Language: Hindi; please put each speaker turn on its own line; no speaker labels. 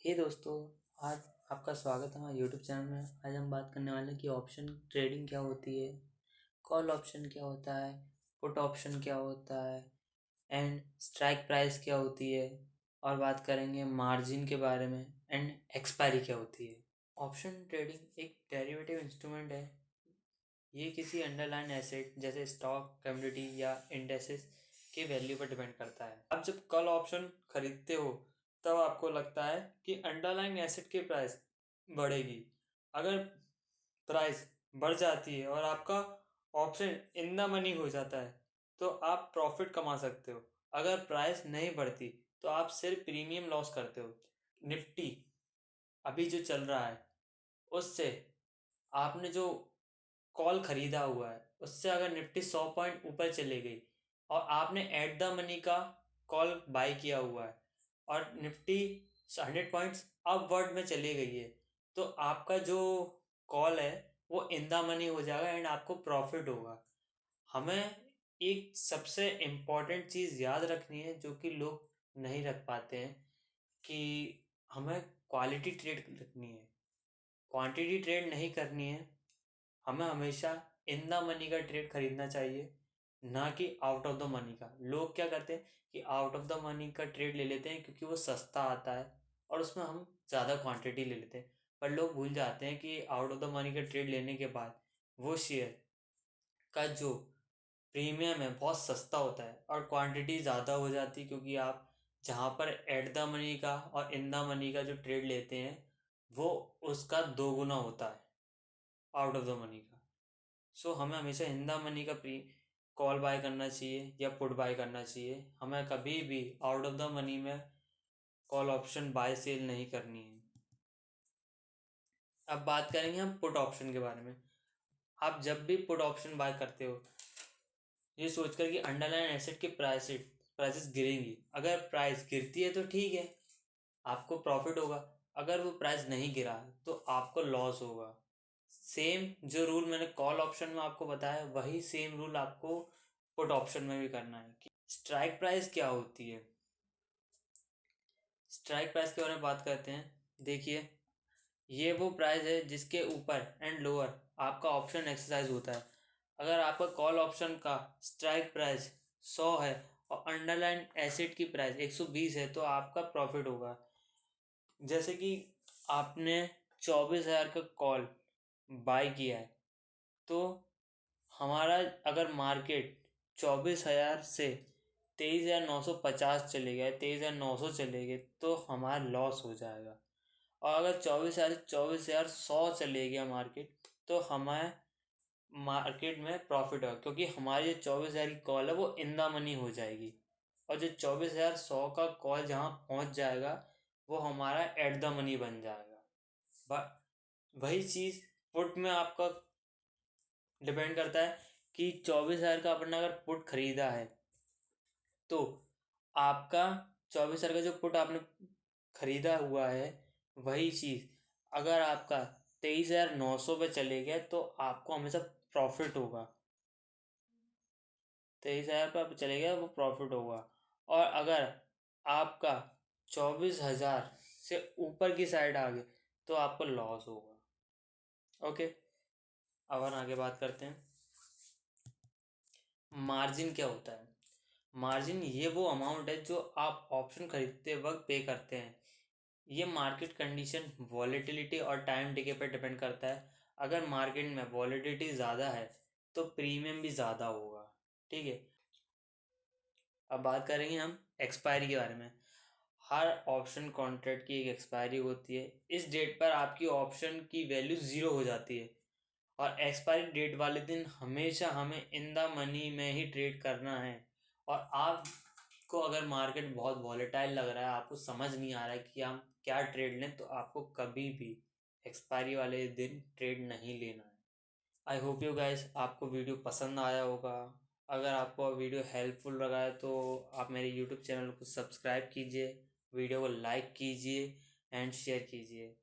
हे दोस्तों, आज आपका स्वागत है हमारे यूट्यूब चैनल में। आज हम बात करने वाले हैं कि ऑप्शन ट्रेडिंग क्या होती है, कॉल ऑप्शन क्या होता है, पुट ऑप्शन क्या होता है एंड स्ट्राइक प्राइस क्या होती है, और बात करेंगे मार्जिन के बारे में एंड एक्सपायरी क्या होती है। ऑप्शन ट्रेडिंग एक डेरिवेटिव इंस्ट्रूमेंट है। ये किसी अंडरलाइन एसेट जैसे स्टॉक, कमोडिटी या इंडेक्सेस के वैल्यू पर डिपेंड करता है। आप जब कॉल ऑप्शन खरीदते हो तब आपको लगता है कि अंडरलाइन एसेट की प्राइस बढ़ेगी। अगर प्राइस बढ़ जाती है और आपका ऑप्शन इन द मनी हो जाता है तो आप प्रॉफिट कमा सकते हो। अगर प्राइस नहीं बढ़ती तो आप सिर्फ प्रीमियम लॉस करते हो। निफ्टी अभी जो चल रहा है उससे आपने जो कॉल खरीदा हुआ है उससे अगर निफ्टी 100 पॉइंट ऊपर चले गई और आपने एट द मनी का कॉल बाय किया हुआ है और निफ्टी 100 पॉइंट्स अपवर्ड में चली गई है तो आपका जो कॉल है वो इन द मनी हो जाएगा एंड आपको प्रॉफिट होगा। हमें एक सबसे इम्पॉर्टेंट चीज़ याद रखनी है जो कि लोग नहीं रख पाते हैं कि हमें क्वालिटी ट्रेड रखनी है, क्वांटिटी ट्रेड नहीं करनी है। हमें हमेशा इन द मनी का ट्रेड खरीदना चाहिए, ना कि आउट ऑफ द मनी का। लोग क्या करते हैं कि आउट ऑफ द मनी का ट्रेड ले लेते हैं क्योंकि वो सस्ता आता है और उसमें हम ज़्यादा क्वांटिटी ले लेते हैं। पर लोग भूल जाते हैं कि आउट ऑफ द मनी का ट्रेड लेने के बाद वो शेयर का जो प्रीमियम है बहुत सस्ता होता है और क्वांटिटी ज़्यादा हो जाती है, क्योंकि आप जहाँ पर एट द मनी का और इन द मनी का जो ट्रेड लेते हैं वो उसका 2 गुना होता है आउट ऑफ द मनी का। सो हमें हमेशा इन द मनी का प्री कॉल बाय करना चाहिए या पुट बाय करना चाहिए। हमें कभी भी आउट ऑफ द मनी में कॉल ऑप्शन बाय सेल नहीं करनी है। अब बात करेंगे हम पुट ऑप्शन के बारे में। आप जब भी पुट ऑप्शन बाय करते हो ये सोचकर कि अंडरलाइन एसेट की प्राइसेस गिरेंगी। अगर प्राइस गिरती है तो ठीक है, आपको प्रॉफिट होगा। अगर वो प्राइस नहीं गिरा तो आपको लॉस होगा। सेम जो रूल मैंने कॉल ऑप्शन में आपको बताया वही सेम रूल आपको पुट ऑप्शन में भी करना है। कि स्ट्राइक प्राइस क्या होती है, स्ट्राइक प्राइस के बारे में बात करते हैं। देखिए, ये वो प्राइस है जिसके ऊपर एंड लोअर आपका ऑप्शन एक्सरसाइज होता है। अगर आपका कॉल ऑप्शन का स्ट्राइक प्राइस 100 है और अंडरलाइन एसेट की प्राइस 120 है तो आपका प्रॉफिट होगा। जैसे कि आपने 24,000 का कॉल बाय किया है तो हमारा अगर मार्केट 24,000 से 23,950 चले गए, 23,900 चले गए तो हमारा लॉस हो जाएगा। और अगर 24,000 से 24,100 चले गया मार्केट तो हमें मार्केट में प्रॉफिट होगा, क्योंकि हमारी जो 24,000 की कॉल है वो इन द मनी हो जाएगी और जो 24,100 का कॉल जहाँ पहुँच जाएगा वो हमारा एट द मनी बन जाएगा। वही चीज़ पुट में आपका डिपेंड करता है कि 24,000 का अपना अगर पुट खरीदा है तो आपका 24,000 का जो पुट आपने खरीदा हुआ है वही चीज़ अगर आपका 23,900 पे चले गया तो आपको हमेशा प्रॉफिट होगा। 23,000 पे आप चले गया वो प्रॉफिट होगा। और अगर आपका 24,000 से ऊपर की साइड आ गए तो आपको लॉस होगा। ओके, अब हम आगे बात करते हैं। मार्जिन क्या होता है? मार्जिन ये वो अमाउंट है जो आप ऑप्शन खरीदते वक्त पे करते हैं। ये मार्केट कंडीशन, वॉलेटिलिटी और टाइम डिके पर डिपेंड करता है। अगर मार्केट में वॉलेटिलिटी ज़्यादा है तो प्रीमियम भी ज़्यादा होगा। ठीक है, अब बात करेंगे हम एक्सपायरी के बारे में। हर ऑप्शन कॉन्ट्रैक्ट की एक एक्सपायरी होती है। इस डेट पर आपकी ऑप्शन की वैल्यू ज़ीरो हो जाती है और एक्सपायरी डेट वाले दिन हमेशा हमें इन द मनी में ही ट्रेड करना है। और आपको अगर मार्केट बहुत वॉलेटाइल लग रहा है, आपको समझ नहीं आ रहा है कि हम क्या ट्रेड लें, तो आपको कभी भी एक्सपायरी वाले दिन ट्रेड नहीं लेना है। आई होप यू गाइस आपको वीडियो पसंद आया होगा। अगर आपको वीडियो हेल्पफुल लगा है तो आप मेरे यूट्यूब चैनल को सब्सक्राइब कीजिए, वीडियो को लाइक कीजिए एंड शेयर कीजिए।